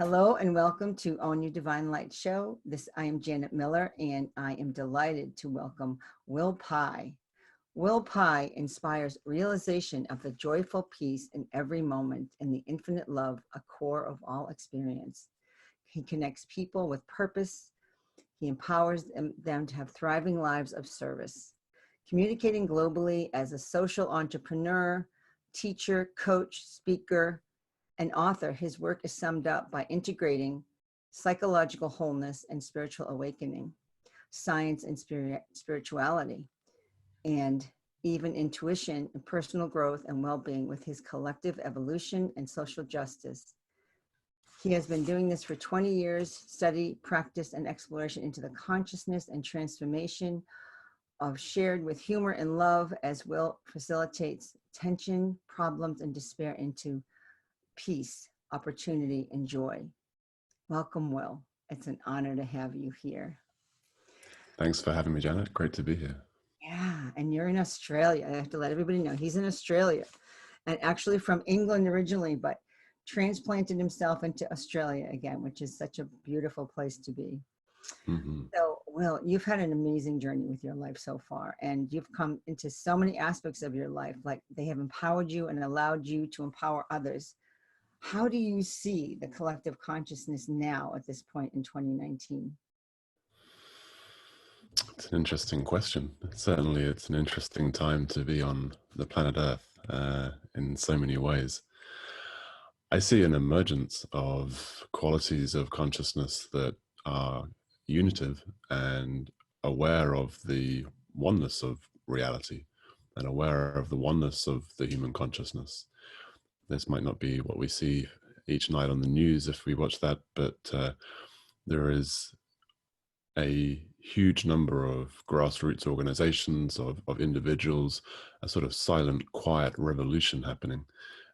Hello and welcome to Own Your Divine Light Show. I am Janet Miller, and I am delighted to welcome Will Pye. Will Pye inspires realization of the joyful peace in every moment and the infinite love, a core of all experience. He connects people with purpose. He empowers them to have thriving lives of service. Communicating globally as a social entrepreneur, teacher, coach, speaker, and author, his work is summed up by integrating psychological wholeness and spiritual awakening, science and spirituality, and even intuition and personal growth and well-being with his collective evolution and social justice. He has been doing this for 20 years, study, practice, and exploration into the consciousness and transformation of shared with humor and love, as Will facilitates tension, problems, and despair into peace, opportunity, and joy. Welcome, Will. It's an honor to have you here. Thanks for having me, Janet. Great to be here. Yeah, and you're in Australia. I have to let everybody know he's in Australia, and actually from England originally, but transplanted himself into Australia again, which is such a beautiful place to be. Mm-hmm. So, Will, you've had an amazing journey with your life so far, and you've come into so many aspects of your life, like they have empowered you and allowed you to empower others. How do you see the collective consciousness now at this point in 2019? It's an interesting question. Certainly, it's an interesting time to be on the planet Earth in so many ways. I see an emergence of qualities of consciousness that are unitive and aware of the oneness of reality and aware of the oneness of the human consciousness. This might not be what we see each night on the news if we watch that, but there is a huge number of grassroots organizations, of individuals, a sort of silent, quiet revolution happening.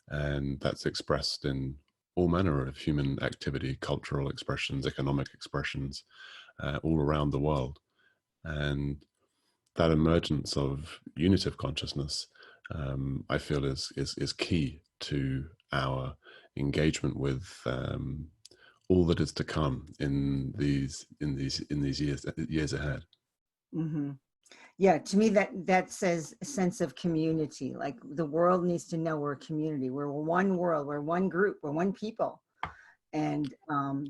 And that's expressed in all manner of human activity, cultural expressions, economic expressions, all around the world. And that emergence of unitive consciousness, I feel is key to our engagement with all that is to come in these years ahead. Mm-hmm. Yeah, to me that says a sense of community. Like the world needs to know we're a community. We're one world. We're one group. We're one people, and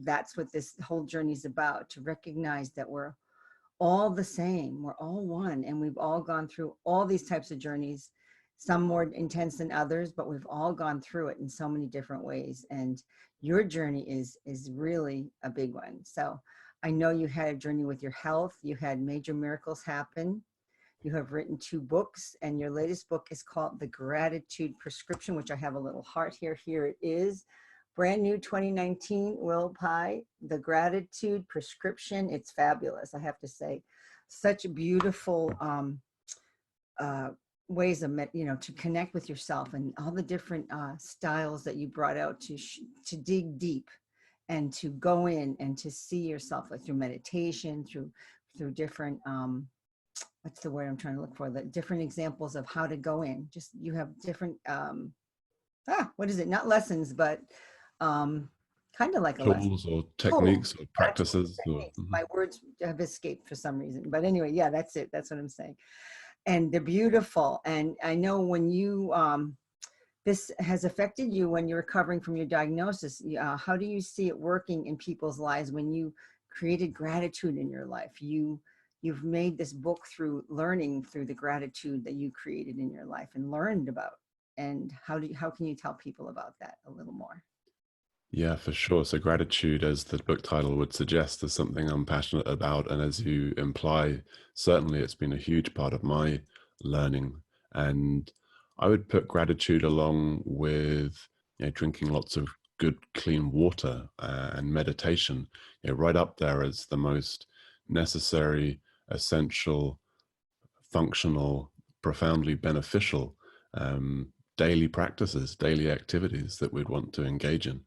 that's what this whole journey is about. To recognize that we're all the same. We're all one, and we've all gone through all these types of journeys, some more intense than others, but we've all gone through it in so many different ways. And your journey is really a big one. So I know you had a journey with your health. You had major miracles happen. You have written 2 books, and your latest book is called The Gratitude Prescription, which I have a little heart here. Here it is. Brand new 2019, Will Pye, The Gratitude Prescription. It's fabulous, I have to say. Such beautiful ways of, to connect with yourself, and all the different styles that you brought out to dig deep and to go in and to see yourself, like through meditation, through different, what's the word I'm trying to look for? The different examples of how to go in. Just, you have different, what is it? Not lessons, but kind of like a lesson. Tools or techniques or practices. My words have escaped for some reason, but anyway, yeah, that's it. That's what I'm saying. And they're beautiful. And I know when you, this has affected you when you're recovering from your diagnosis. How do you see it working in people's lives when you created gratitude in your life? You've made this book through learning through the gratitude that you created in your life and learned about. And how can you tell people about that a little more? Yeah, for sure. So gratitude, as the book title would suggest, is something I'm passionate about. And as you imply, certainly it's been a huge part of my learning. And I would put gratitude along with drinking lots of good, clean water and meditation, right up there as the most necessary, essential, functional, profoundly beneficial daily practices, daily activities that we'd want to engage in.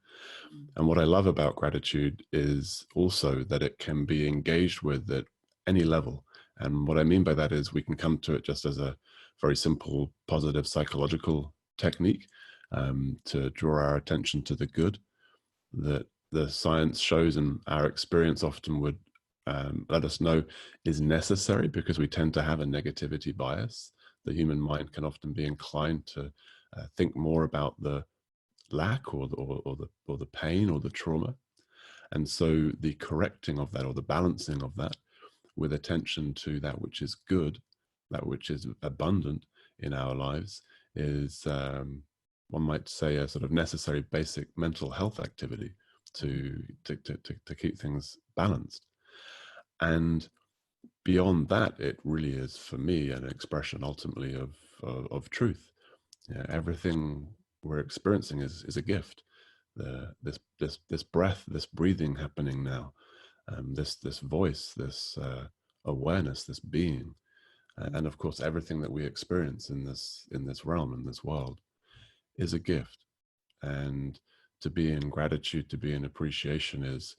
And what I love about gratitude is also that it can be engaged with at any level. And what I mean by that is we can come to it just as a very simple, positive psychological technique to draw our attention to the good that the science shows and our experience often would let us know is necessary, because we tend to have a negativity bias. The human mind can often be inclined to think more about the lack or the pain or the trauma. And so the correcting of that, or the balancing of that, with attention to that which is good, that which is abundant in our lives, is one might say a sort of necessary basic mental health activity to keep things balanced. And beyond that, it really is for me an expression ultimately of truth. Yeah, everything we're experiencing is a gift. This breath, this breathing happening now, this voice, this awareness, this being, and of course everything that we experience in this realm, in this world, is a gift. And to be in gratitude, to be in appreciation, is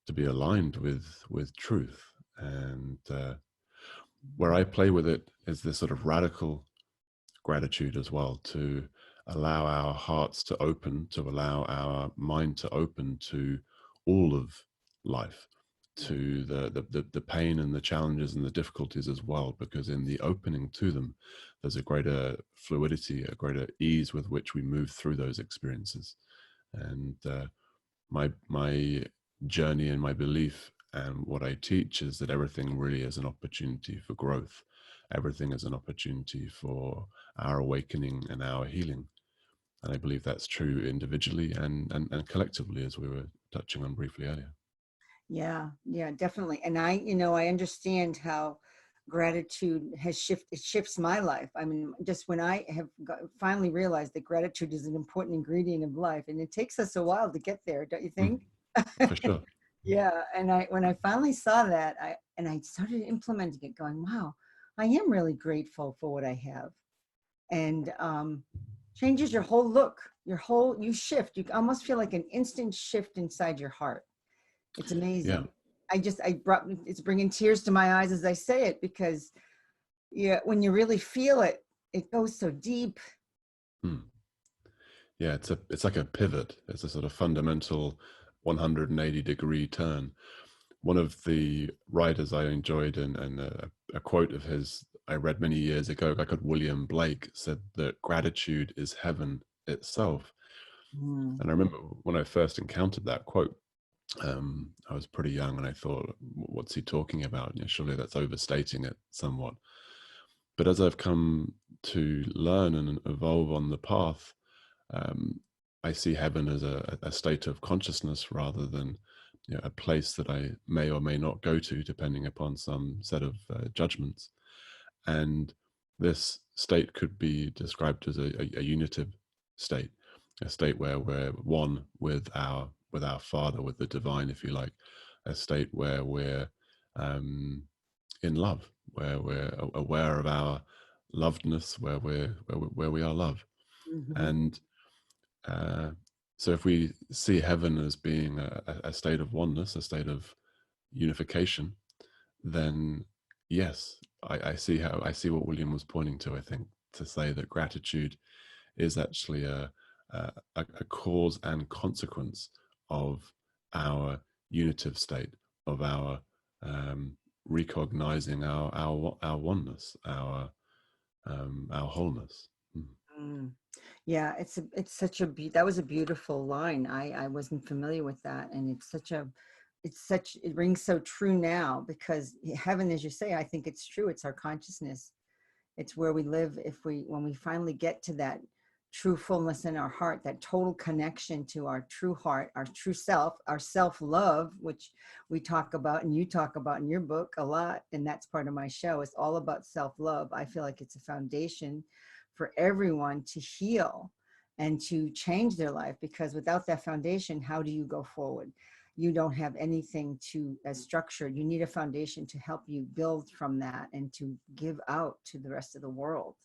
to be aligned with truth. And where I play with it is this sort of radical gratitude as well, to allow our hearts to open, to allow our mind to open to all of life, to the pain and the challenges and the difficulties as well, because in the opening to them, there's a greater fluidity, a greater ease with which we move through those experiences. And my journey and my belief and what I teach is that everything really is an opportunity for growth. Everything is an opportunity for our awakening and our healing. And I believe that's true individually and collectively, as we were touching on briefly earlier. Yeah, yeah, definitely. And I understand how gratitude has it shifts my life. I mean, just when I have finally realized that gratitude is an important ingredient of life, and it takes us a while to get there, don't you Mm, think? for sure. Yeah, and when I finally saw that, I started implementing it, going, wow, I am really grateful for what I have. And changes your whole look, you shift. You almost feel like an instant shift inside your heart. It's Yeah. amazing. It's bringing tears to my eyes as I say it, because yeah, when you really feel it, it goes so deep. Mm. Yeah, it's like a pivot. It's a sort of fundamental 180-degree turn. One of the writers I enjoyed, and a quote of his I read many years ago, a guy called William Blake, said that gratitude is heaven itself. Mm, And I remember when I first encountered that quote, I was pretty young, and I thought, what's he talking about? You know, surely that's overstating it somewhat. But as I've come to learn and evolve on the path, um, I see heaven as a state of consciousness, rather than, you know, a place that I may or may not go to, depending upon some set of judgments. And this state could be described as a unitive state, a state where we're one with our Father, with the divine, if you like, a state where we're um, in love, where we're aware of our lovedness, where we are love. mhm, And so if we see heaven as being a state of oneness, a state of unification, then yes, I see what William was pointing to, I think, to say that gratitude is actually a cause and consequence of our unitive state, of our recognizing our oneness, our wholeness. Mm. mm. Yeah, it's such that was a beautiful line. I wasn't familiar with that, and it rings so true now, because heaven, as you say, I think it's true. It's our consciousness. It's where we live. When we finally get to that true fullness in our heart, that total connection to our true heart, our true self, our self-love, which we talk about and you talk about in your book a lot, and that's part of my show. It's all about self-love. I feel like it's a foundation for everyone to heal and to change their life, because without that foundation, how do you go forward? You don't have anything as structured. You need a foundation to help you build from that and to give out to the rest of the world.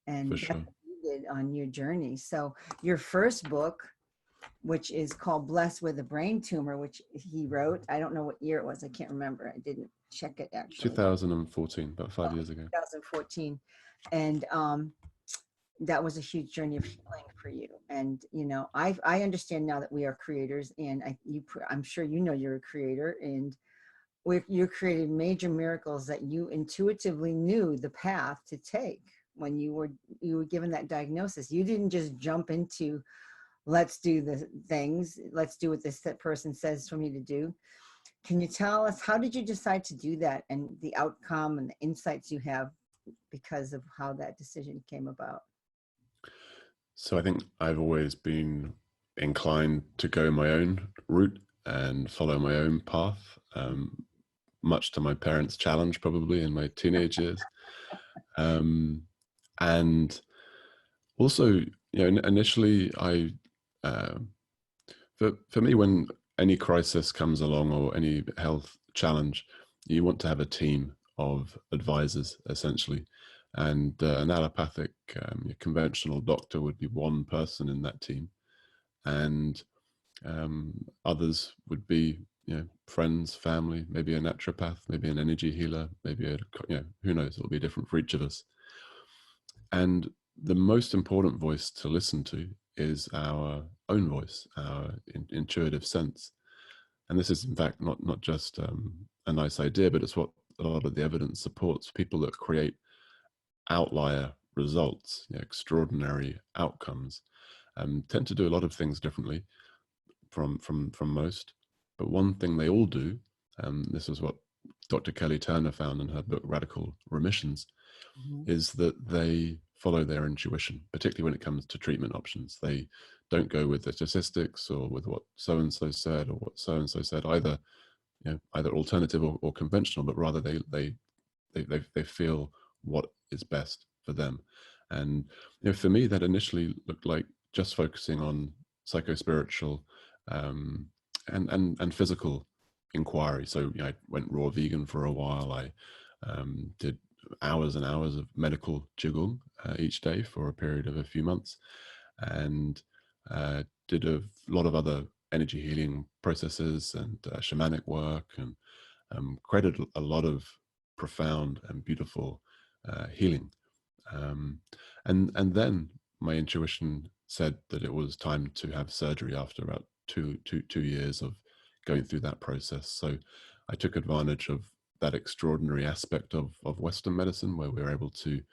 For And that's sure. what you did on your journey. So your first book, which is called Blessed with a Brain Tumor, which he wrote, I don't know what year it was. I can't remember. I didn't check it actually. 2014, about 5 years ago. 2014. And that was a huge journey of healing for you. And, you know, I understand now that we are creators, and I'm sure you know you're a creator, and you created major miracles that you intuitively knew the path to take when you were given that diagnosis. You didn't just jump into, let's do the things, let's do what this person says for me to do. Can you tell us, how did you decide to do that, and the outcome and the insights you have because of how that decision came about? So I think I've always been inclined to go my own route and follow my own path, much to my parents' challenge probably in my teenage years. And also, you know, initially uh, for me, when any crisis comes along or any health challenge, you want to have a team of advisors essentially. And an allopathic conventional doctor would be one person in that team, and others would be, you know, friends, family, maybe a naturopath, maybe an energy healer, maybe a, you know, who knows, it'll be different for each of us. And the most important voice to listen to is our own voice, our intuitive sense. And this is in fact not just a nice idea, but it's what a lot of the evidence supports. People that create outlier results, you know, extraordinary outcomes, tend to do a lot of things differently from most. But one thing they all do, this is what Dr. Kelly Turner found in her book Radical Remissions, Mhm. is that they follow their intuition, particularly when it comes to treatment options. They don't go with the statistics or with what so-and-so said or what so-and-so said, either, you know, either alternative or conventional, but rather they feel what is best for them. And, you know, for me, that initially looked like just focusing on psycho-spiritual and physical inquiry. So, you know, I went raw vegan for a while. I did hours and hours of medical jiggle each day for a period of a few months, and did a lot of other energy healing processes and shamanic work, and created a lot of profound and beautiful healing. Um, and then my intuition said that it was time to have surgery after about two years of going through that process. So I took advantage of that extraordinary aspect of Western medicine, where we're able to you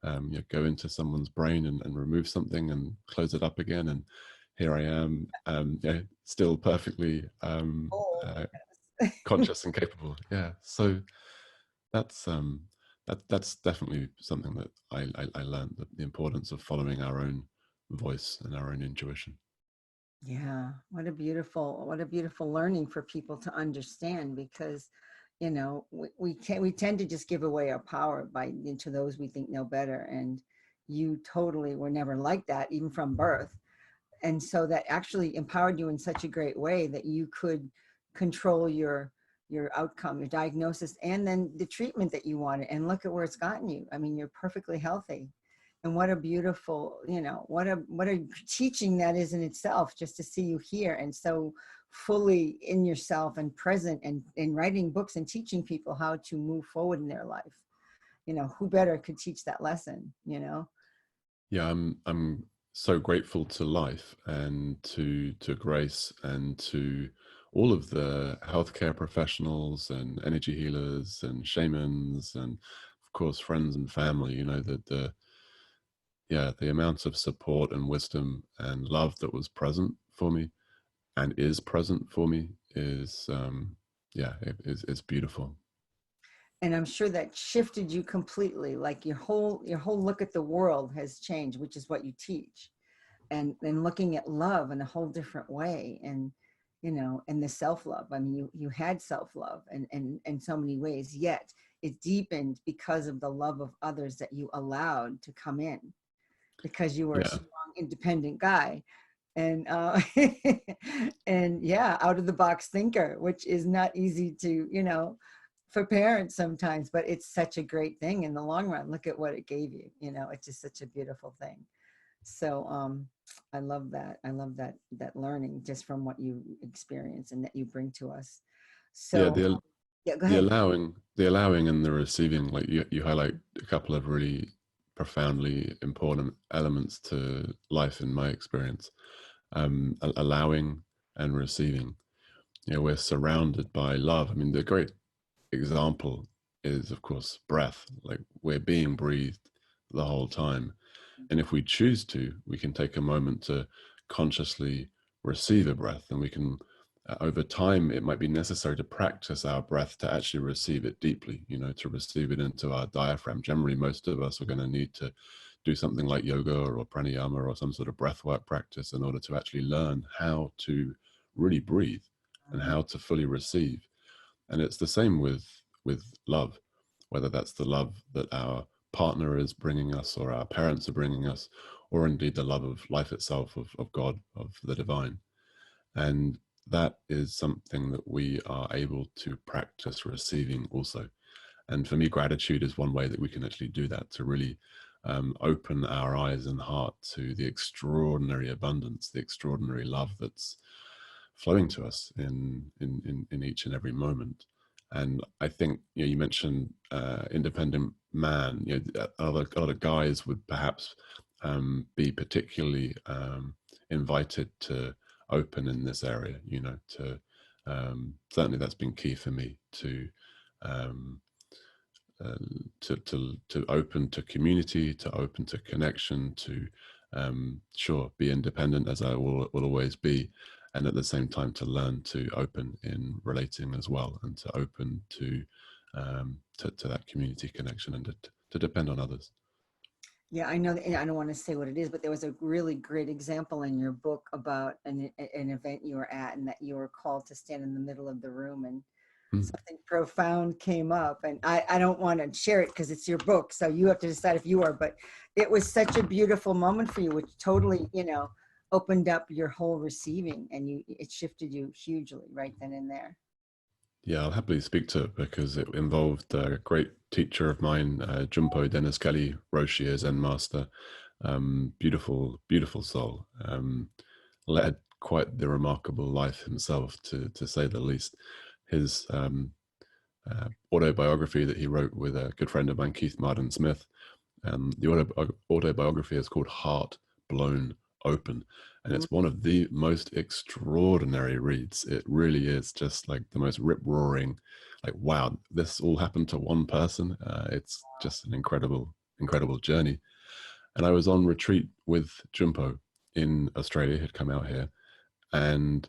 know, go into someone's brain and remove something and close it up again. And here I am, yeah, still perfectly Oh, conscious and capable. Yeah. So that's that's definitely something that I learned, that the importance of following our own voice and our own intuition. yeah, what a beautiful learning for people to understand, because, you know, we tend to just give away our power by into those we think know better, and you totally were never like that, even from birth. And so that actually empowered you in such a great way that you could control your outcome, your diagnosis, and then the treatment that you wanted. And look at where it's gotten you. I mean, you're perfectly healthy. And what a beautiful, you know, what a teaching that is in itself, just to see you here and so fully in yourself and present, and writing books and teaching people how to move forward in their life. You know, who better could teach that lesson, you know? Yeah, I'm so grateful to life and to Grace and to all of the healthcare professionals and energy healers and shamans and of course friends and family. You know, that the yeah, the amount of support and wisdom and love that was present for me and is present for me is yeah, it's beautiful. And I'm sure that shifted you completely. Like your whole look at the world has changed, which is what you teach, and looking at love in a whole different way. And, you know, and the self-love, I mean, you had self-love and in so many ways, yet it deepened because of the love of others that you allowed to come in, because you were a Yeah. strong independent guy. And and yeah, out of the box thinker, which is not easy to, you know, for parents sometimes, but it's such a great thing in the long run. Look at what it gave you, you know. It's just such a beautiful thing. So I love that. I love that learning just from what you experience and that you bring to us. Yeah, So yeah, go the ahead. allowing and the receiving, like you highlight a couple of really profoundly important elements to life in my experience. Allowing and receiving. You know, we're surrounded by love. I mean, the great example is, of course, breath. Like, we're being breathed the whole time. And if we choose to, we can take a moment to consciously receive a breath, and we can, over time, it might be necessary to practice our breath to actually receive it deeply, you know, to receive it into our diaphragm. Generally, most of us are going to need to do something like yoga or pranayama or some sort of breath work practice in order to actually learn how to really breathe and how to fully receive. And it's the same with love, whether that's the love that our partner is bringing us, or our parents are bringing us, or indeed the love of life itself, of God, of the divine. And that is something that we are able to practice receiving also. And for me, gratitude is one way that we can actually do that, to really open our eyes and heart to the extraordinary abundance, the extraordinary love that's flowing to us in each and every moment. And I think, you know, you mentioned independent man. You know, a lot of guys would perhaps be particularly invited to open in this area. You know, to certainly that's been key for me to. Um, to open to community, to open to connection, to sure, be independent as I will always be, and at the same time to learn to open in relating as well, and to open to that community connection, and to depend on others. Yeah, I know that, and I don't want to say what it is, but there was a really great example in your book about an event you were at, and that you were called to stand in the middle of the room, and Mm. something profound came up. And I don't want to share it because it's your book, so you have to decide if you are, but it was such a beautiful moment for you, which totally, you know, opened up your whole receiving, and it shifted you hugely right then and there. Yeah, I'll happily speak to it because it involved a great teacher of mine, Jumpo Dennis Kelly Roshi, as Zen master. Beautiful, beautiful soul. Led quite the remarkable life himself, to say the least. His autobiography that he wrote with a good friend of mine, Keith Martin Smith. The autobiography is called Heart Blown Open. And Mhm. it's one of the most extraordinary reads. It really is just like the most rip roaring, like, wow, this all happened to one person. It's just an incredible, incredible journey. And I was on retreat with Jumpo in Australia. He'd come out here. And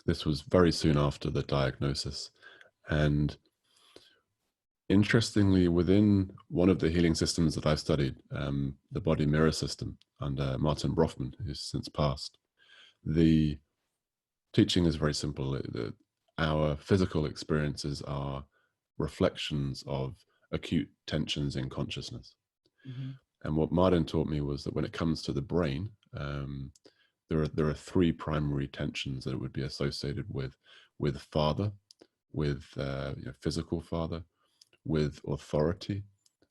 this was very soon after the diagnosis. And interestingly, within one of the healing systems that I studied, the body mirror system under Martin Brofman, who's since passed, the teaching is very simple. Our physical experiences are reflections of acute tensions in consciousness. Mhm. And what Martin taught me was that when it comes to the brain, there are three primary tensions that it would be associated with father, with physical father, with authority,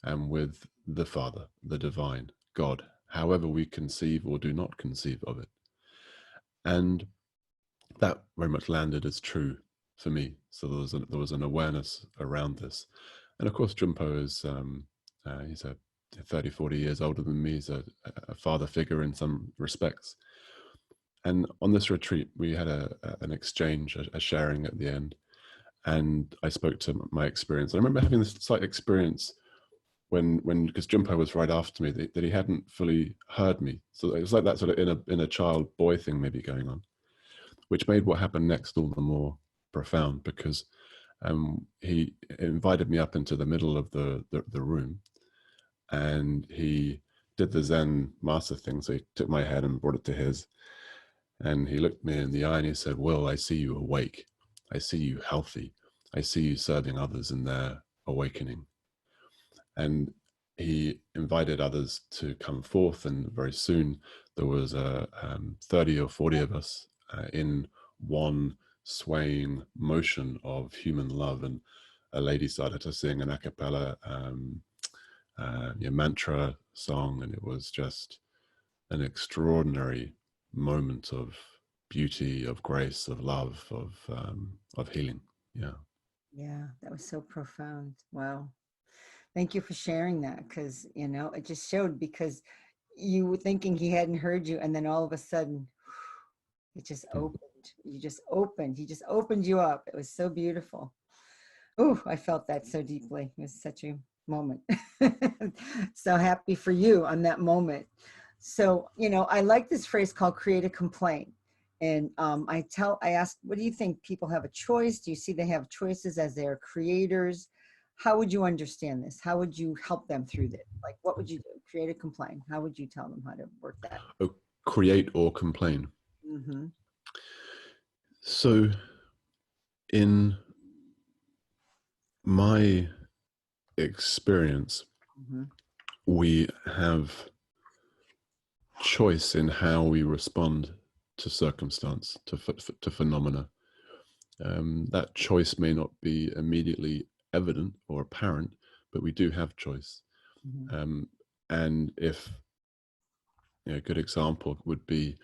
and with the Father, the divine, God, however we conceive or do not conceive of it. And that very much landed as true for me. So there was an awareness around this. And of course, Jumpo is, he's a 30, 40 years older than me. He's a father figure in some respects. And on this retreat, we had an exchange, a sharing at the end. And I spoke to my experience. I remember having this slight experience when because Jumpo was right after me, that he hadn't fully heard me. So it was like that sort of inner child boy thing maybe going on, which made what happened next all the more profound, because he invited me up into the middle of the room, and he did the Zen master thing. So he took my head and brought it to his, and he looked me in the eye and he said, "Will, I see you awake. I see you healthy. I see you serving others in their awakening." And he invited others to come forth, and very soon there was 30 or 40 of us in one swaying motion of human love. And a lady started to sing an a cappella mantra song, and it was just an extraordinary moment of beauty, of grace, of love, of healing. Yeah. Yeah, that was so profound. Wow. Thank you for sharing that, because, it just showed, because you were thinking he hadn't heard you, and then all of a sudden, it just Mm. opened. You just opened. He just opened you up. It was so beautiful. Oh, I felt that so deeply. It was such a moment. So happy for you on that moment. So, I like this phrase called create a complaint. And I asked, what do you think? People have a choice? Do you see they have choices as their creators? How would you understand this? How would you help them through this? Like, what would you do? Create a complaint. How would you tell them how to work that? Oh, create or complain. Mm-hmm. So, in my experience, Mm-hmm. we have choice in how we respond to circumstance, to phenomena. That choice may not be immediately evident or apparent, but we do have choice. Mm-hmm. Um, and if a good example would be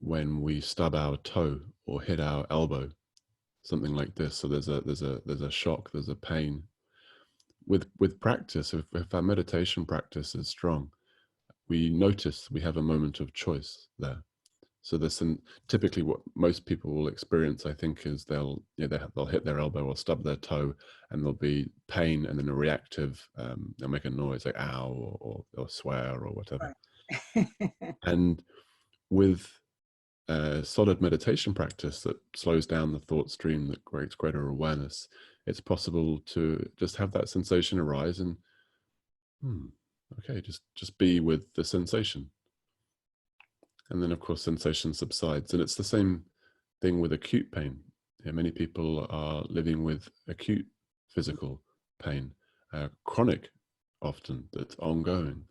when we stub our toe or hit our elbow, something like this. So there's a shock, there's a pain. With practice, if our meditation practice is strong, we notice we have a moment of choice there. So this, and typically what most people will experience, I think, is they'll hit their elbow or stub their toe, and there'll be pain, and then a reactive, they'll make a noise like ow, or swear or whatever. Right. And with solid meditation practice that slows down the thought stream, that creates greater awareness, it's possible to just have that sensation arise and okay, just be with the sensation. And then, of course, sensation subsides. And it's the same thing with acute pain. Many people are living with acute physical pain, chronic often, that's ongoing.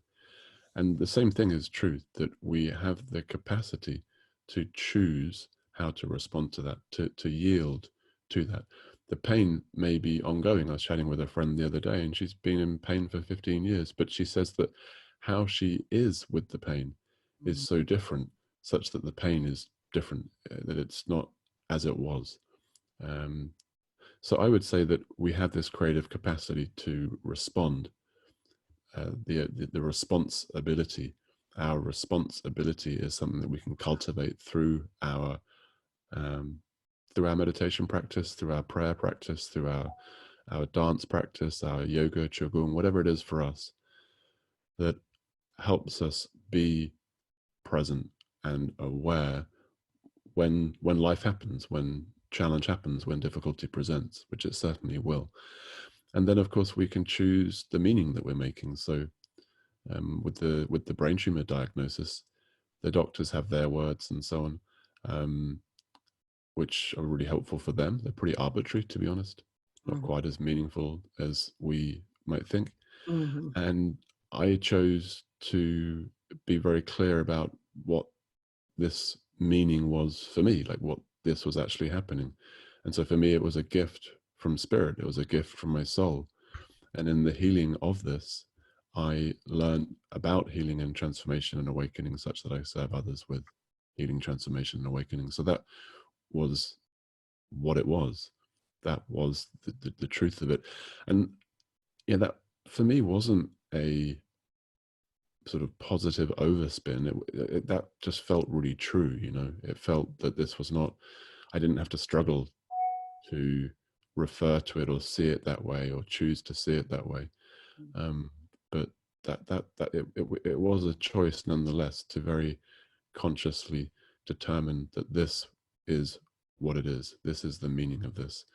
And the same thing is true, that we have the capacity to choose how to respond to that, to yield to that. The pain may be ongoing. I was chatting with a friend the other day, and she's been in pain for 15 years, but she says that how she is with the pain is so different, such that the pain is different, that it's not as it was. Um, so I would say that we have this creative capacity to respond, the response ability. Our response ability is something that we can cultivate um, through our meditation practice, through our prayer practice, through our dance practice, our yoga, qigong, whatever it is for us, that helps us be present and aware when life happens, when challenge happens, when difficulty presents, which it certainly will. And then, of course, we can choose the meaning that we're making. So, with the brain tumor diagnosis, the doctors have their words and so on, which are really helpful for them. They're pretty arbitrary, to be honest, not Mm-hmm. quite as meaningful as we might think. Mm-hmm. And I chose to be very clear about what this meaning was for me, like what this was actually happening. And so for me, it was a gift from spirit. It was a gift from my soul. And in the healing of this, I learned about healing and transformation and awakening, such that I serve others with healing, transformation, and awakening. So that was what it was. That was the truth of it. And yeah, that for me wasn't a sort of positive overspin. That just felt really true. It felt that this was not, I didn't have to struggle to refer to it or see it that way or choose to see it that way. Um, but it was a choice nonetheless, to very consciously determine that this is what it is. This is the meaning of this.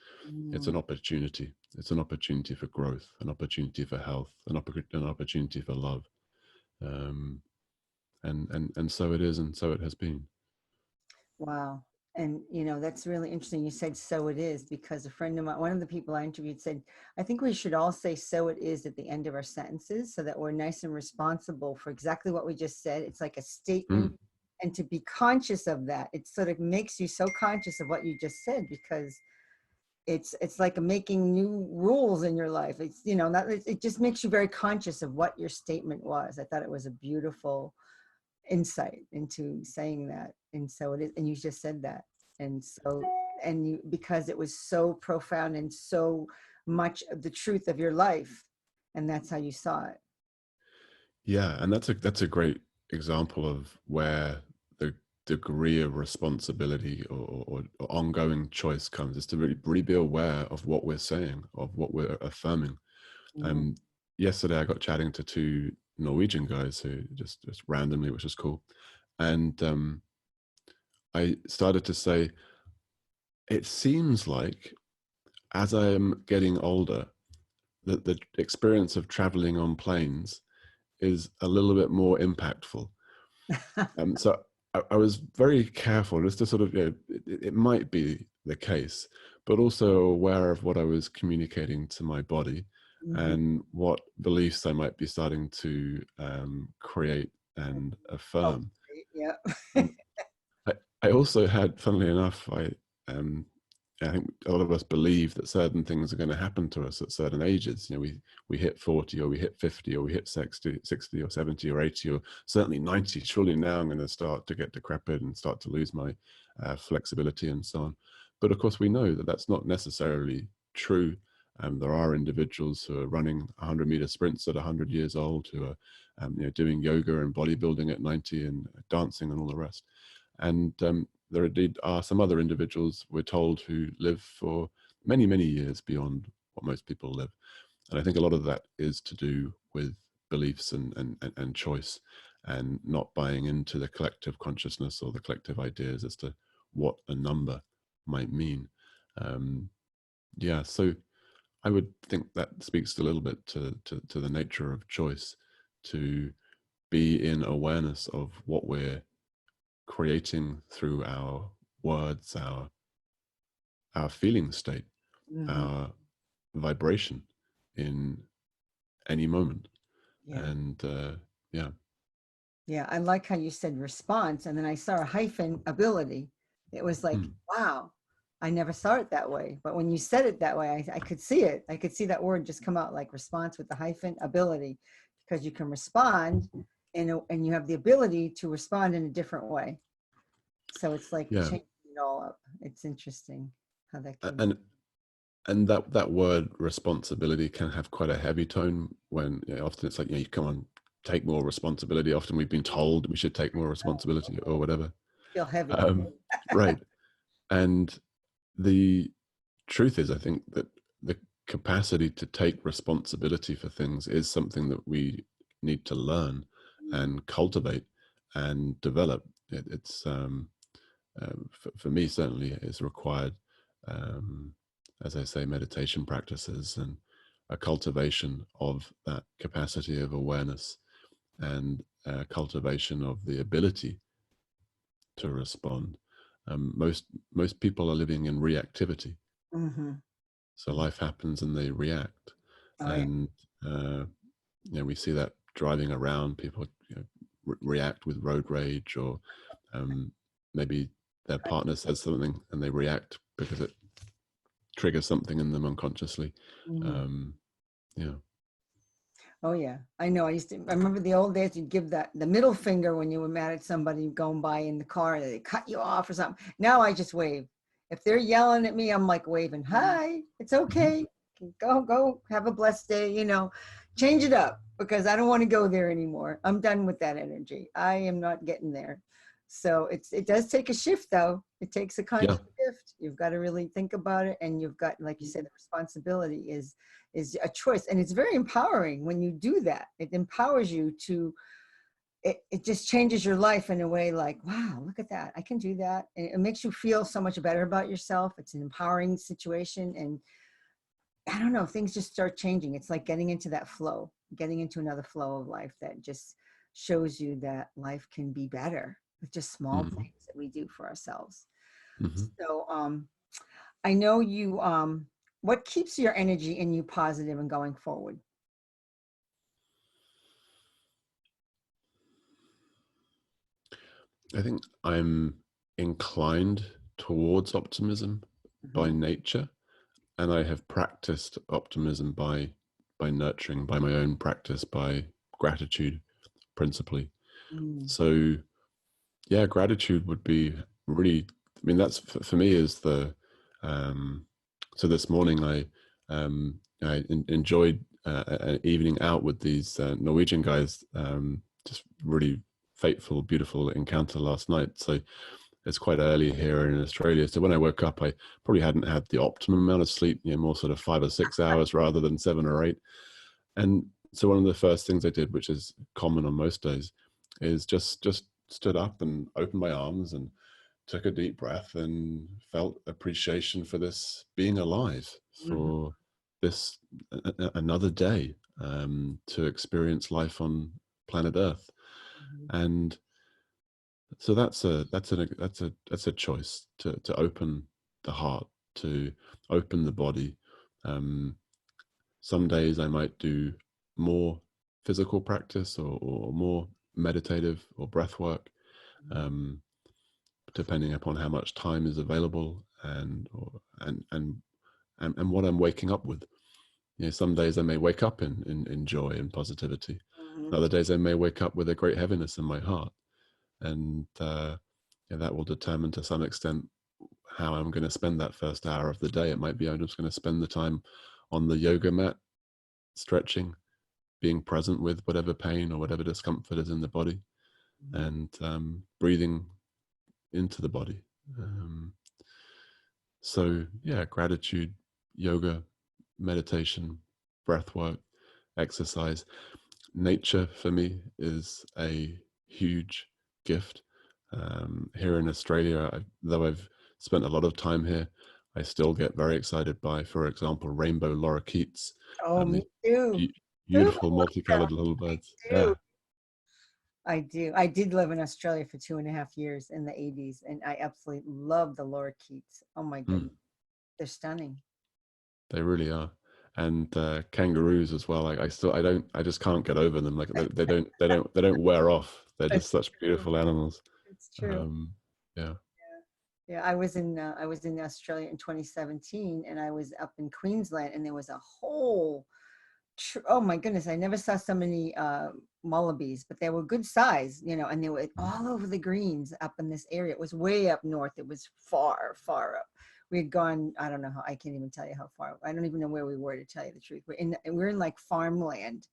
It's Mm-hmm. an opportunity. It's an opportunity for growth, an opportunity for health, an opportunity for love. Um, and so it is, and so it has been. Wow. And that's really interesting. You said so it is, because a friend of mine, one of the people I interviewed, said, I think we should all say so it is at the end of our sentences, so that we're nice and responsible for exactly what we just said. It's like a statement. Mm, And to be conscious of that, it sort of makes you so conscious of what you just said, because it's like making new rules in your life. It's, not, it just makes you very conscious of what your statement was. I thought it was a beautiful insight into saying that. And so it is, and you just said that. And so, and you, because it was so profound and so much of the truth of your life, and that's how you saw it. Yeah, and that's a great example of where the degree of responsibility or ongoing choice comes, is to really be aware of what we're saying, of what we're affirming. Mhm. Um, Yesterday I got chatting to two Norwegian guys who just randomly, which was cool, and I started to say, it seems like as I am getting older, that the experience of traveling on planes is a little bit more impactful. So I was very careful just to sort of, it might be the case, but also aware of what I was communicating to my body Mhm. and what beliefs I might be starting to create and Oh, affirm. yeah. Um, I also had, funnily enough, um, I think a lot of us believe that certain things are going to happen to us at certain ages. We hit 40 or we hit 50 or we hit 60 or 70 or 80 or certainly 90. Surely now I'm going to start to get decrepit and start to lose my flexibility and so on. But of course, we know that that's not necessarily true. There are individuals who are running 100-meter sprints at 100 years old, who are doing yoga and bodybuilding at 90 and dancing and all the rest. And there indeed are some other individuals, we're told, who live for many, many years beyond what most people live. And I think a lot of that is to do with beliefs and choice, and not buying into the collective consciousness or the collective ideas as to what a number might mean. Um, yeah, so I would think that speaks a little bit to the nature of choice, to be in awareness of what we're creating through our words, our feeling state, Mhm. our vibration in any moment. Yeah. And yeah. Yeah, I like how you said response, and then I saw a hyphen ability. It was like, Mm. wow, I never saw it that way. But when you said it that way, I could see it. I could see that word just come out, like response with the hyphen ability, because you can respond, and you have the ability to respond in a different way. So it's like Yeah. changing it all up. It's interesting how that A- came. and and that word responsibility can have quite a heavy tone, when often it's like, you come on, take more responsibility. Often we've been told we should take more responsibility or whatever. Feel heavy. um, right. And the truth is, I think that the capacity to take responsibility for things is something that we need to learn Mm, and cultivate and develop. It's for me, certainly it's required, um, as I say, meditation practices and a cultivation of that capacity of awareness, and cultivation of the ability to respond. Most people are living in reactivity. mm-hmm. So life happens and they react. Oh yeah. And we see that driving around, people react with road rage, or um, maybe their partner says something and they react because it triggers something in them unconsciously. Mhm. um, yeah. Oh yeah, I know. I remember the old days. You'd give the middle finger when you were mad at somebody going by in the car. They cut you off or something. Now I just wave. If they're yelling at me, I'm like waving. Hi, it's Mhm. okay. Go. Have a blessed day. Change it up, because I don't want to go there anymore. I'm done with that energy. I am not getting there. So it does take a shift, though. It takes a Yeah. conscious shift. You've got to really think about it, and you've got, like you said, the responsibility is a choice, and it's very empowering when you do that. It empowers you to it just changes your life in a way, like, wow, look at that, I can do that. And it makes you feel so much better about yourself. It's an empowering situation, and I don't know, things just start changing. It's like getting into that flow, getting into another flow of life that just shows you that life can be better with just small Mhm. things that we do for ourselves. Mhm. So I know you what keeps your energy in you positive and going forward? I think I'm inclined towards optimism by Mhm. nature, and I have practiced optimism by nurturing, by my own practice, by gratitude principally. Mm. So yeah, gratitude would be really, I mean, that's for me is the, so this morning I enjoyed an evening out with these Norwegian guys. Just really fateful, beautiful encounter last night. So it's quite early here in Australia. So when I woke up, I probably hadn't had the optimum amount of sleep, more sort of 5 or 6 hours rather than 7 or 8. And so one of the first things I did, which is common on most days, is just stood up and opened my arms and took a deep breath and felt appreciation for this being alive, Mhm. for this another day to experience life on planet Earth. Mhm. And so that's a choice to open the heart, to open the body. Some days I might do more physical practice or more meditative or breath work, um, depending upon how much time is available and what I'm waking up with. Some days I may wake up in joy and positivity. Mhm. Other days I may wake up with a great heaviness in my heart, and that will determine to some extent how I'm going to spend that first hour of the day. It might be I'm just going to spend the time on the yoga mat, stretching, being present with whatever pain or whatever discomfort is in the body, Mhm. and breathing into the body. So yeah, gratitude, yoga, meditation, breath work, exercise. Nature for me is a huge gift. Here in Australia, though I've spent a lot of time here, I still get very excited by, for example, rainbow lorikeets, Oh, me these too. Ooh, beautiful multicolored little birds. do. Yeah. I do. I did live in Australia for 2.5 years in the 80s, and I absolutely love the lorikeets. Oh my Mm, goodness, they're stunning. they really are. And kangaroos as well. I just can't get over them. Like they don't wear off. They're That's just such true. beautiful animals. It's true. Um, yeah. Yeah, I was in Australia in 2017, and I was up in Queensland, and there was a whole oh my goodness, I never saw so many wallabies, but they were good size, and they were all over the greens up in this area. It was way up north. It was far, far up. We had gone, I don't know how, I can't even tell you how far. I don't even know where we were, to tell you the truth. We're in like farmland,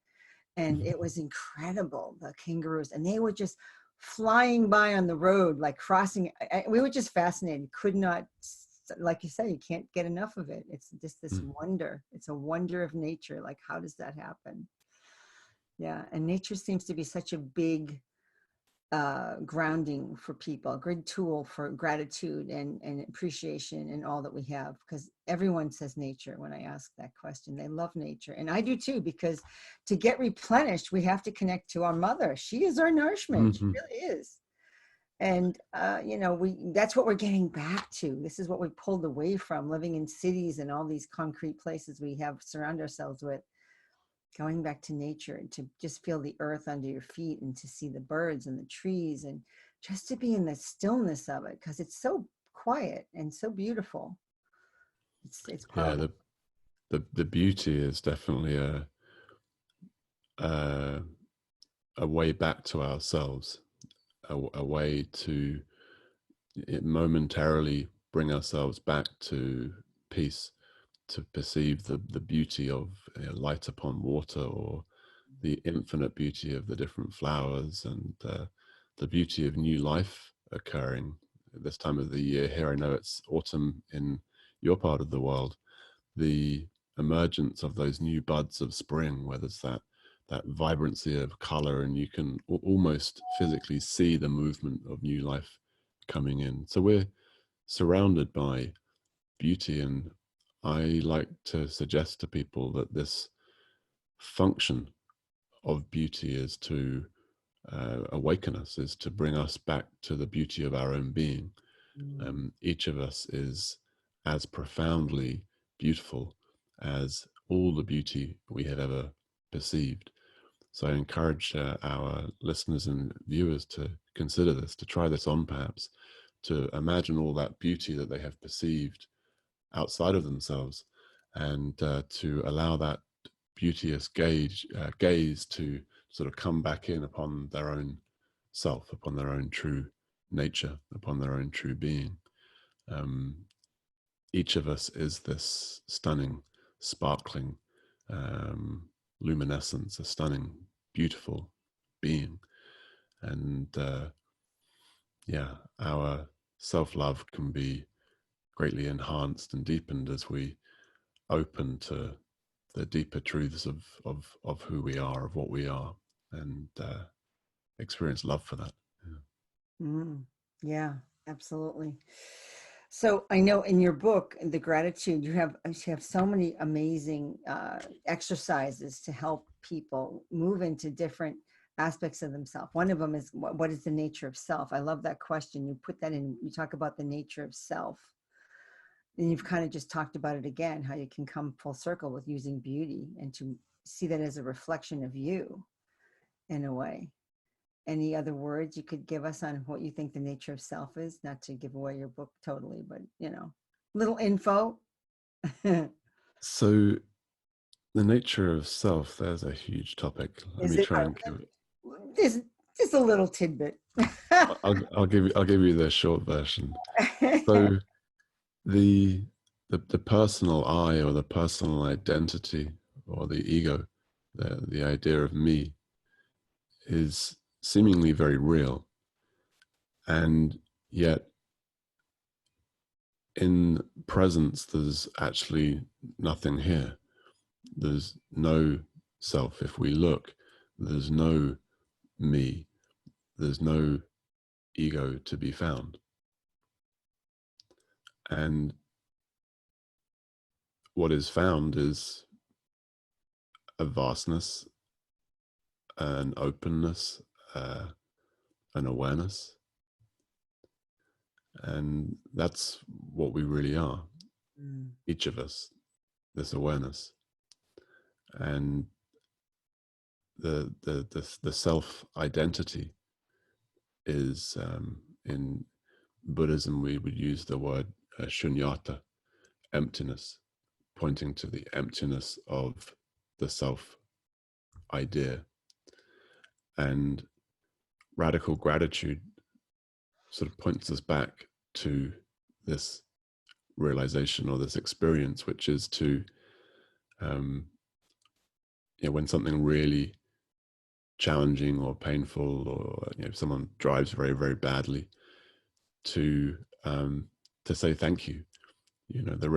and it was incredible, the kangaroos, and they were just flying by on the road, like crossing. We were just fascinated, could not, like you said, you can't get enough of it. It's just this Mm. wonder. It's a wonder of nature. Like, how does that happen? Yeah, and nature seems to be such a big grounding for people, a good tool for gratitude and appreciation and all that we have, because everyone says nature. When I ask that question, they love nature, and I do too, because to get replenished, we have to connect to our mother. She is our nourishment. She Hmm. really is. And we that's what we're getting back to. This is what we pulled away from, living in cities and all these concrete places we have surround ourselves with. Going back to nature and to just feel the earth under your feet, and to see the birds and the trees, and just to be in the stillness of it, because it's so quiet and so beautiful. It's Yeah. powerful. The beauty is definitely a a way back to ourselves, a way to momentarily bring ourselves back to peace, to perceive the beauty of light upon water, or the infinite beauty of the different flowers, and the beauty of new life occurring this time of the year. Here, I know it's autumn in your part of the world. The emergence of those new buds of spring, where there's that vibrancy of color, and you can almost physically see the movement of new life coming in. So we're surrounded by beauty, and I like to suggest to people that this function of beauty is to awaken us, is to bring us back to the beauty of our own being. Mm. Each of us is as profoundly beautiful as all the beauty we have ever perceived. So I encourage our listeners and viewers to consider this, to try this on perhaps, to imagine all that beauty that they have perceived outside of themselves, and to allow that beauteous gaze to sort of come back in upon their own self, upon their own true nature, upon their own true being. Um, each of us is this stunning, sparkling, luminescence, a stunning, beautiful being. And yeah, our self-love can be greatly enhanced and deepened as we open to the deeper truths of who we are, of what we are, and experience love for that. Yeah. Yeah, absolutely. So I know in your book, The Gratitude, you have so many amazing exercises to help people move into different aspects of themselves. One of them is what is the nature of self? I love that question. You put that in, you talk about the nature of self. And you've kind of just talked about it again, how you can come full circle with using beauty and to see that as a reflection of you in a way. Any other words you could give us on what you think the nature of self is? Not to give away your book totally, but little info. So the nature of self, there's a huge topic. Let Is me it try and give it. just a little tidbit? I'll give you the short version. So the the personal I, or the personal identity, or the ego, the idea of me, is seemingly very real, and yet in presence there's actually nothing here. There's no self. If we look, there's no me, there's no ego to be found. And what is found is a vastness, an openness, an awareness. And that's what we really are, Mm, each of us, this awareness. And the self identity is, in Buddhism, we would use the word shunyata, emptiness, pointing to the emptiness of the self idea. And radical gratitude sort of points us back to this realization or this experience, which is to, when something really challenging or painful, or someone drives very, very badly, to say thank you. The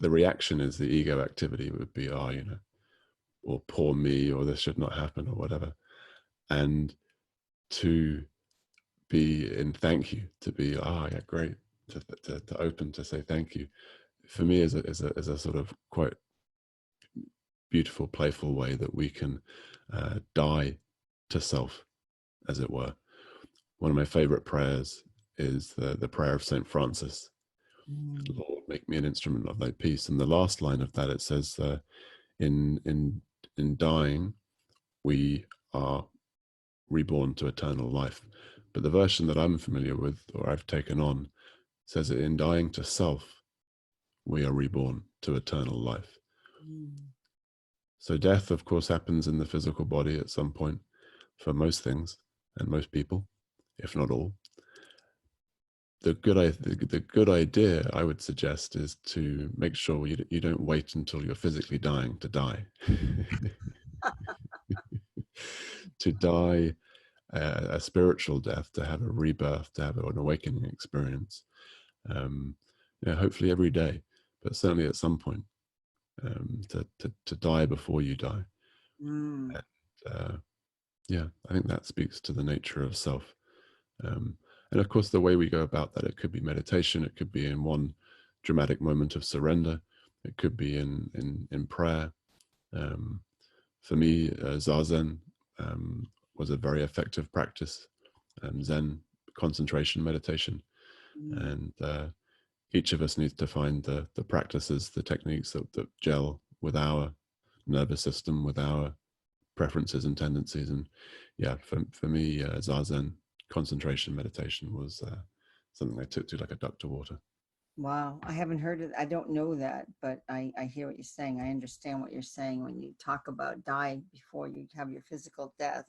reaction is the ego activity. It would be, or poor me, or this should not happen, or whatever. And to be in thank you, to be, yeah, great, to open to say thank you, for me is a sort of quite beautiful, playful way that we can die to self, as it were. One of my favorite prayers is the prayer of Saint Francis. mm, Lord, make me an instrument of thy peace. And the last line of that, it says, in dying, we are reborn to eternal life. But the version that I'm familiar with, or I've taken on, says that in dying to self, we are reborn to eternal life. mm. So death, of course, happens in the physical body at some point for most things and most people, if not all. The good idea, I would suggest, is to make sure you don't wait until you're physically dying to die. To die a spiritual death, to have a rebirth, to have an awakening experience. Hopefully every day, but certainly at some point, to die before you die. Mm. And, yeah, I think that speaks to the nature of self. And of course, the way we go about that, it could be meditation, it could be in one dramatic moment of surrender, it could be in prayer. For me, Zazen was a very effective practice, Zen concentration meditation. Mm. And each of us needs to find the practices, the techniques that gel with our nervous system, with our preferences and tendencies. And yeah, for me, Zazen concentration meditation was something I took to like a duck to water. Wow, I haven't heard it. I don't know that, but I hear what you're saying. I understand what you're saying when you talk about dying before you have your physical death.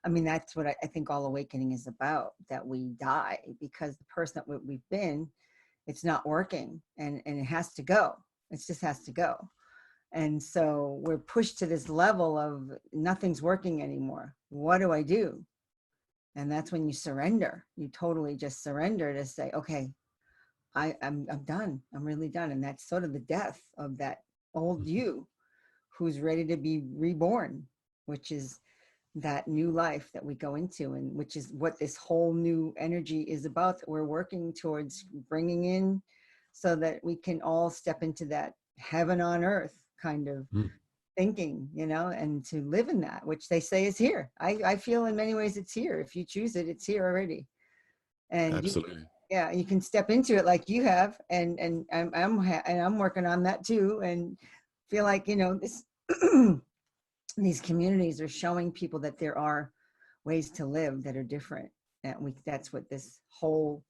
I mean, that's what I think all awakening is about, that we die because the person that we've been, it's not working and it has to go. It just has to go. And so we're pushed to this level of nothing's working anymore. What do I do? And that's when you surrender. You totally just surrender to say, okay, I'm done. I'm really done. And that's sort of the death of that old you who's ready to be reborn, which is that new life that we go into, and which is what this whole new energy is about, that we're working towards bringing in, so that we can all step into that heaven on earth kind of Mm. thinking, you know, and to live in that, which they say is here. I feel in many ways it's here. If you choose it, it's here already. And you, Absolutely. yeah, you can step into it like you have, and I'm working on that too, and feel like, you know, this these communities are showing people that there are ways to live that are different. And that's what this whole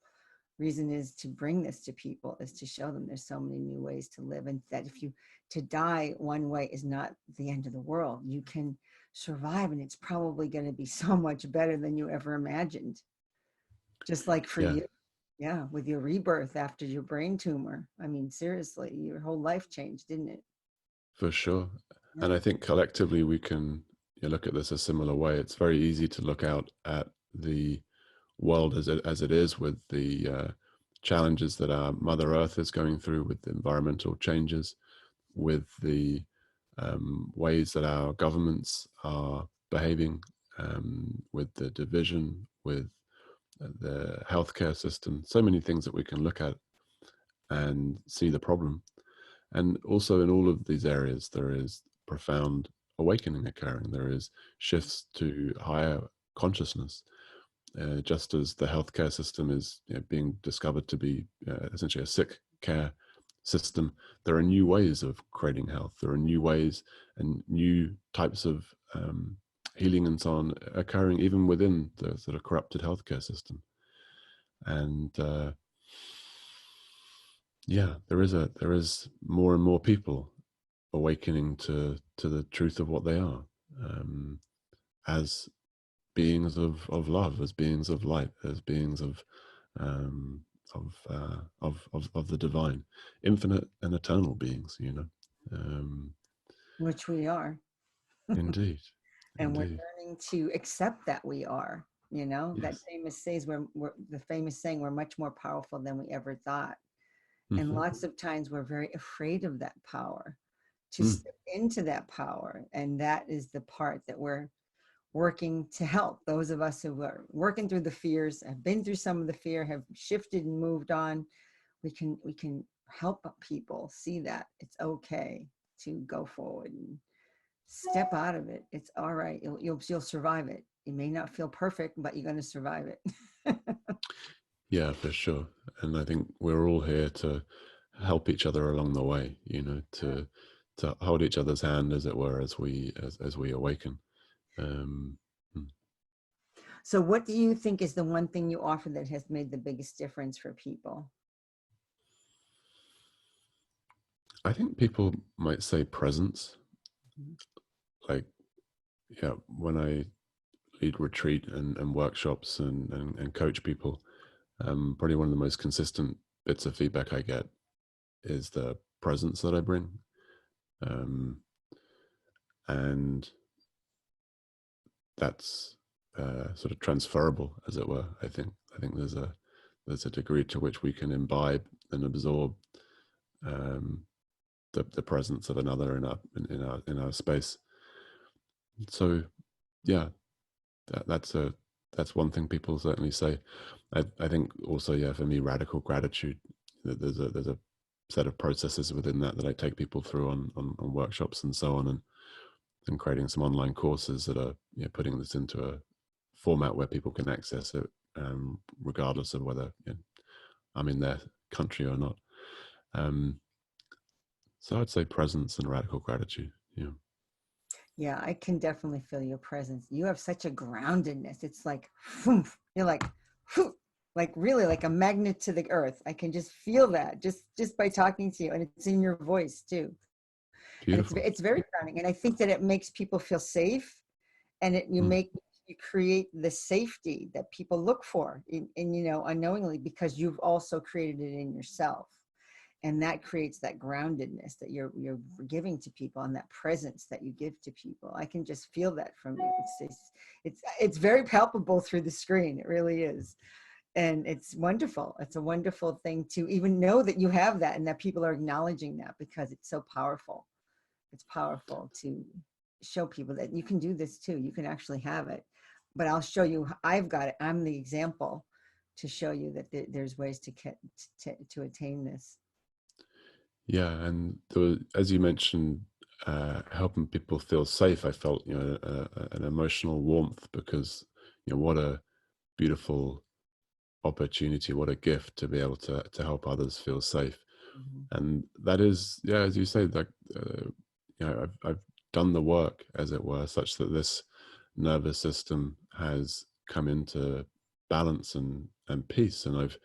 reason is, to bring this to people, is to show them there's so many new ways to live, and that if you, to die one way is not the end of the world. You can survive, and it's probably going to be so much better than you ever imagined. Just like for Yeah, you, yeah, with your rebirth after your brain tumor. I mean, seriously, your whole life changed, didn't it? for sure. And Yeah. I think collectively we can, look at this a similar way. It's very easy to look out at the world as it is, with the challenges that our Mother Earth is going through, with the environmental changes, with the ways that our governments are behaving, with the division, with the healthcare system. So many things that we can look at and see the problem. And also in all of these areas, there is profound awakening occurring. There is shifts to higher consciousness. Just as the healthcare system is, being discovered to be essentially a sick care system, there are new ways of creating health. There are new ways and new types of healing and so on occurring even within the sort of corrupted healthcare system. And yeah, there is more and more people awakening to the truth of what they are, as beings of love, as beings of light, as beings um, of the divine, infinite and eternal beings. Which we are. Indeed, And we're indeed. learning to accept that we are, you know, that Yes. famous says, we're the famous saying, we're much more powerful than we ever thought. And Hmm. lots of times we're very afraid of that power, to Mm. step into that power. And that is the part that we're working to help those of us who are working through the fears, have been through some of the fear, have shifted and moved on. We can help people see that it's okay to go forward and step out of it. It's all right. You'll survive it. You may not feel perfect, but you're going to survive it. Yeah, for sure. And I think we're all here to help each other along the way. To hold each other's hand, as it were, as we awaken. Um, mm. So what do you think is the one thing you offer that has made the biggest difference for people? I think people might say presence. Like, yeah, when I lead retreat and workshops and coach people, probably one of the most consistent bits of feedback I get is the presence that I bring. Um, and that's sort of transferable, as it were. I think there's a degree to which we can imbibe and absorb um, the presence of another in our space. So yeah, that's one thing people certainly say. I think also, yeah, for me, radical gratitude. There's a set of processes within that I take people through on workshops and so on, and creating some online courses that are, putting this into a format where people can access it, regardless of whether, I'm in their country or not. Um, so I'd say presence and radical gratitude. Yeah. Yeah, I can definitely feel your presence. You have such a groundedness. It's like, phoom, you're like, phew, like really like a magnet to the earth. I can just feel that just by talking to you, and it's in your voice too. And Beautiful. it's very grounding. And I think that it makes people feel safe, and Mm. you create the safety that people look for in, you know, unknowingly, because you've also created it in yourself. And that creates that groundedness that you're giving to people, and that presence that you give to people. I can just feel that from you. It's very palpable through the screen. It really is. And it's wonderful. It's a wonderful thing to even know that you have that, and that people are acknowledging that, because it's so powerful. It's powerful to show people that you can do this too. You can actually have it. But I'll show you, I've got it. I'm the example to show you that there's ways to attain this. Yeah, and as you mentioned, helping people feel safe, I felt, an emotional warmth, because, what a beautiful opportunity, what a gift to be able to help others feel safe. Mhm. And that is, yeah, as you say, like, I've done the work, as it were, such that this nervous system has come into balance and peace, and I've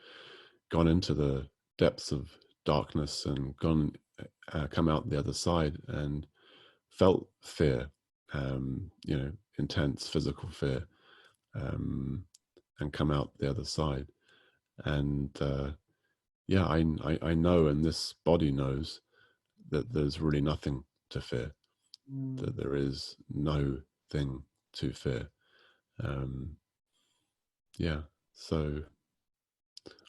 gone into the depths of darkness and come out the other side and felt fear, intense physical fear, um, and come out the other side. And yeah, I know, and this body knows, that there's really nothing to fear, Mm. that there is no thing to fear. Um, yeah, so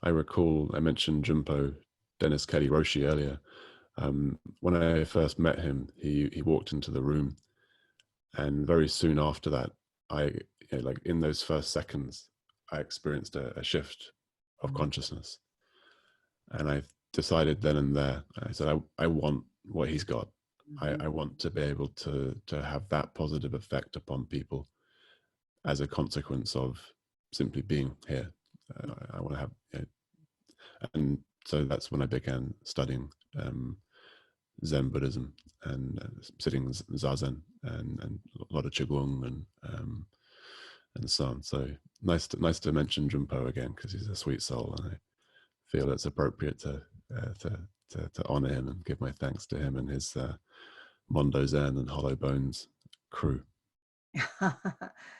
I recall I mentioned Jumpo Dennis Kelly Roshi earlier. When I first met him, he walked into the room, and very soon after that, like in those first seconds, I experienced a shift of Mm. consciousness, and I decided then and there. I said, I want what he's got. Mhm. I want to be able to have that positive effect upon people as a consequence of simply being here. I want to have, and so that's when I began studying Zen Buddhism, and sitting zazen, and a lot of qigong, and so on. So nice to mention Jumpo again, because he's a sweet soul, and I feel it's appropriate to honor him and give my thanks to him and his Mondo Zen and Hollow Bones crew.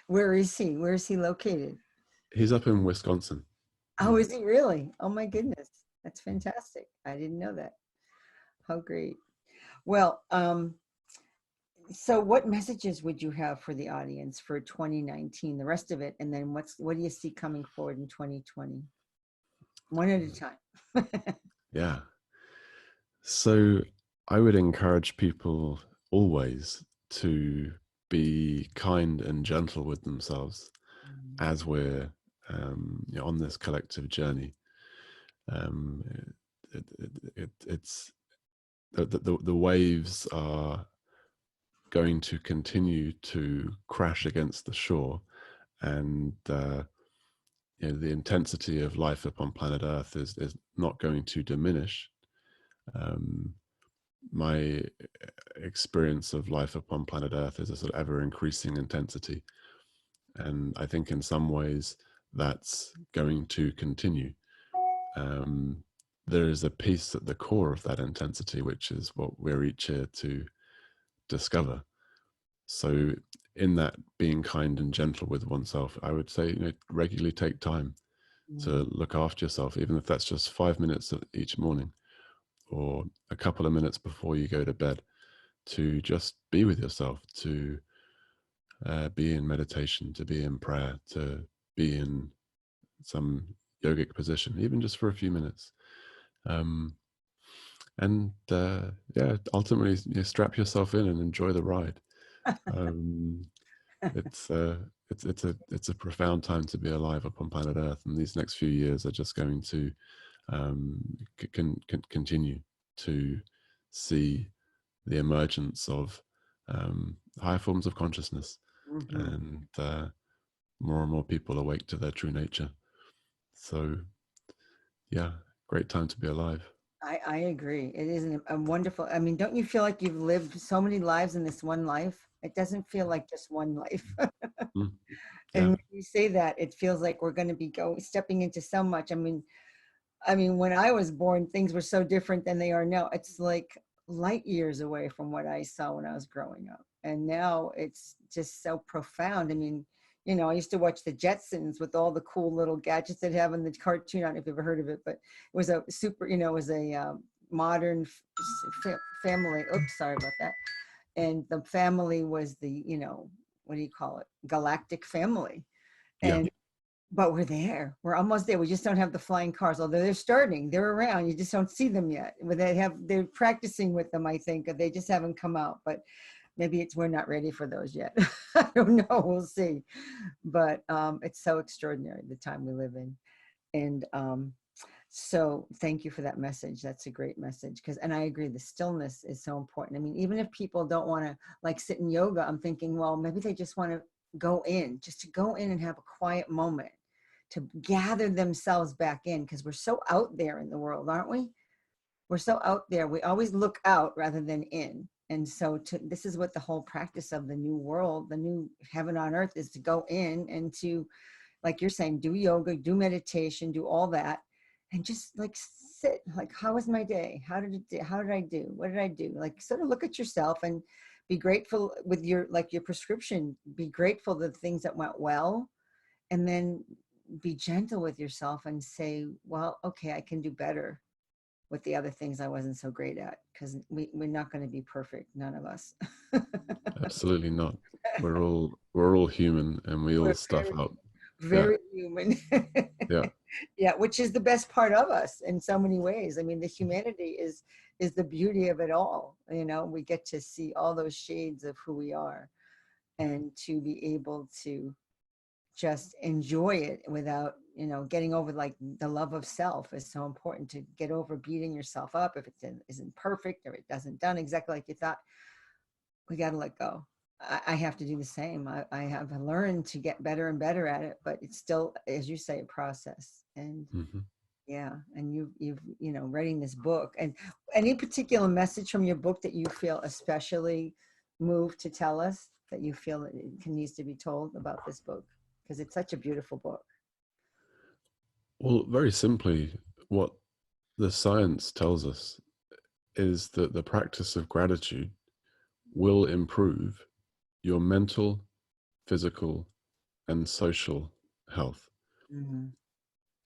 Where is he? Where is he located? He's up in Wisconsin. Oh, Yeah. is he really? Oh my goodness. That's fantastic. I didn't know that. How great. Well, so what messages would you have for the audience for 2019, the rest of it, and then what do you see coming forward in 2020? One at a time. Yeah. So I would encourage people always to be kind and gentle with themselves as we're on this collective journey. Um, it's the waves are going to continue to crash against the shore, and the intensity of life upon planet Earth is not going to diminish. Um, my experience of life upon planet Earth is a sort of ever increasing intensity, and I think in some ways that's going to continue. Um, there is a piece at the core of that intensity, which is what we're each here to discover. So, in that being kind and gentle with oneself, I would say, regularly take time to look after yourself, even if that's just 5 minutes each morning, or a couple of minutes before you go to bed, to just be with yourself, to be in meditation, to be in prayer, to be in some yogic position, even just for a few minutes. Um, and yeah, ultimately, strap yourself in and enjoy the ride. Um, it's it's a profound time to be alive upon planet Earth, and these next few years are just going to um, continue to see the emergence of higher forms of consciousness, Mhm. and more and more people awake to their true nature. So yeah, great time to be alive. I agree. It is a wonderful, I mean, don't you feel like you've lived so many lives in this one life? It doesn't feel like just one life. Mm, And yeah. when you say that, it feels like we're going to be stepping into so much. I mean, when I was born, things were so different than they are now. It's like light years away from what I saw when I was growing up. And now it's just so profound. I mean, I used to watch the Jetsons with all the cool little gadgets that have in the cartoon. I don't know if you've ever heard of it, but it was a super, it was a modern family. Oops, sorry about that. And the family was the, you know, what do you call it? Galactic family. Yeah. And but we're there. We're almost there. We just don't have the flying cars, although they're starting. They're around. You just don't see them yet. They're practicing with them, I think. They just haven't come out. But maybe we're not ready for those yet. I don't know. We'll see. But it's so extraordinary the time we live in. And so thank you for that message. That's a great message. And I agree, the stillness is so important. I mean, even if people don't want to like sit in yoga, I'm thinking, well, maybe they just want to go in, just to go in and have a quiet moment to gather themselves back in, because we're so out there in the world, aren't we? We're so out there. We always look out rather than in. And so this is what the whole practice of the new world, the new heaven on earth, is to go in and to, like you're saying, do yoga, do meditation, do all that, and just like sit, like, how was my day? How did I do? What did I do? Like, sort of look at yourself and be grateful with your prescription. Be grateful for the things that went well, and then be gentle with yourself and say, well, okay, I can do better with the other things I wasn't so great at, because we're not going to be perfect, none of us. Absolutely not. We're all human, and we all stuff out. Very human. Yeah. Yeah, which is the best part of us in so many ways. I mean, the humanity is the beauty of it all. You know, we get to see all those shades of who we are, and to be able to just enjoy it without, you know, getting over, like, the love of self is so important, to get over beating yourself up if it isn't perfect or it doesn't done exactly like you thought. We got to let go. I have to do the same. I have learned to get better and better at it, but it's still, as you say, a process. And yeah, and you've you know, writing this book, and any particular message from your book that you feel especially moved to tell us, that you feel it needs to be told about this book, because it's such a beautiful book. Well, very simply, what the science tells us is that the practice of gratitude will improve your mental, physical, and social health.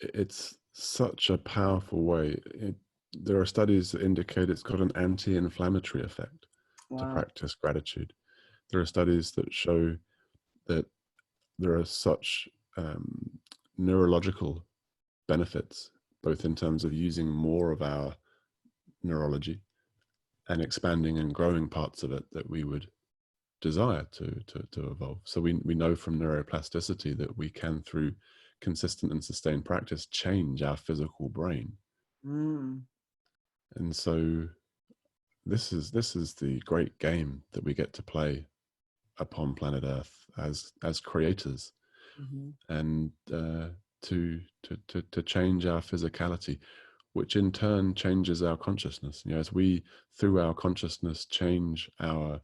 It's such a powerful way. There are studies that indicate it's got an anti-inflammatory effect to practice gratitude. There are studies that show that there are such neurological benefits, both in terms of using more of our neurology and expanding and growing parts of it that we would desire to evolve. So we know from neuroplasticity that we can, through consistent and sustained practice, change our physical brain. And so this is the great game that we get to play upon planet Earth as creators, and to change our physicality, which in turn changes our consciousness. You know, as we, through our consciousness, change our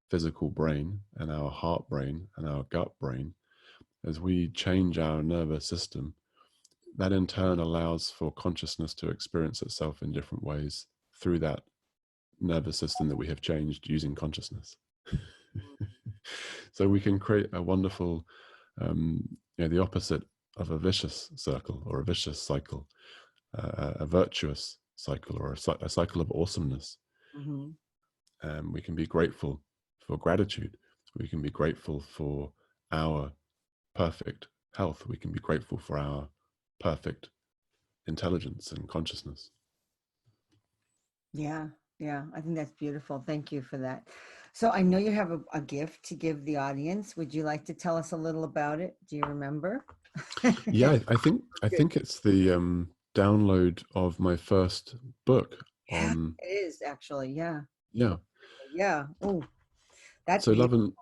physical brain and our heart brain and our gut brain, as we change our nervous system, that in turn allows for consciousness to experience itself in different ways through that nervous system that we have changed using consciousness. So we can create a wonderful, you know, the opposite of a vicious circle or a vicious cycle, a virtuous cycle, or a cycle of awesomeness. We can be grateful for gratitude. We can be grateful for our perfect health. We can be grateful for our perfect intelligence and consciousness. Yeah, yeah, I think that's beautiful. Thank you for that. So I know you have a gift to give the audience. Would you like to tell us a little about it? Do you remember? Yeah, I think it's the download of my first book on. It is actually, yeah. Yeah. Yeah. Oh, that's So beautiful. love and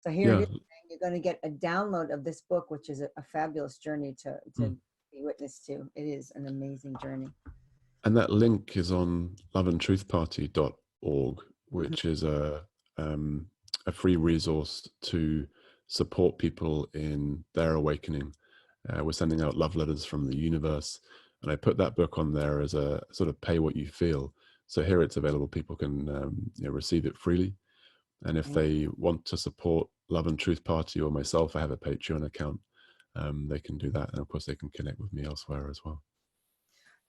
So here yeah. it is. You're going to get a download of this book, which is a fabulous journey to be witness to. It is an amazing journey. And that link is on loveandtruthparty.org, which is a free resource to support people in their awakening. We're sending out love letters from the universe, and I put that book on there as a sort of pay what you feel. So here it's available. People can you know, receive it freely, and if they want to support Love and Truth Party or myself, I have a Patreon account. They can do that, and of course they can connect with me elsewhere as well.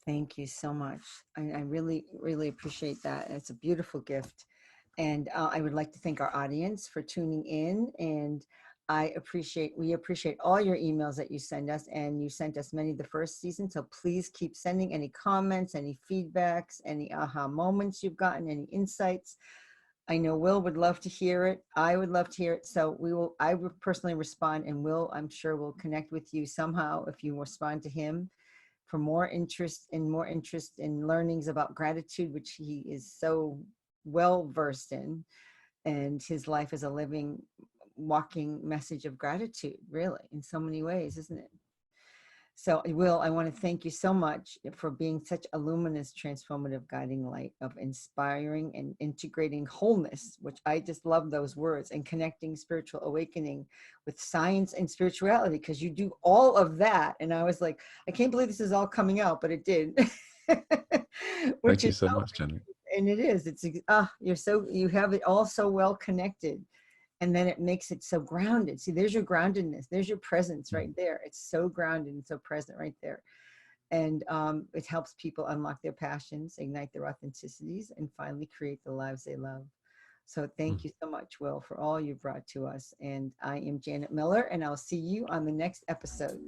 Thank you so much. I really, really appreciate that. It's a beautiful gift. And I would like to thank our audience for tuning in. And we appreciate all your emails that you send us. And you sent us many the first season. So please keep sending any comments, any feedbacks, any aha moments you've gotten, any insights. I know Will would love to hear it. I would love to hear it. So I would personally respond, and Will, I'm sure, will connect with you somehow if you respond to him for more interest in learnings about gratitude, which he is so well versed in. And his life is a living, walking message of gratitude, really, in so many ways, isn't it? So, Will, I want to thank you so much for being such a luminous, transformative guiding light of inspiring and integrating wholeness, which I just love those words, and connecting spiritual awakening with science and spirituality, because you do all of that. And I was like, I can't believe this is all coming out, but it did. Which Thank you is so much, Jenny. and it is. You have it all so well connected, and then it makes it so grounded. See, there's your groundedness, there's your presence right there. It's so grounded and so present right there. And it helps people unlock their passions, ignite their authenticities, and finally create the lives they love. So thank you so much, Will, for all you brought to us. And I am Janet Miller, and I'll see you on the next episode.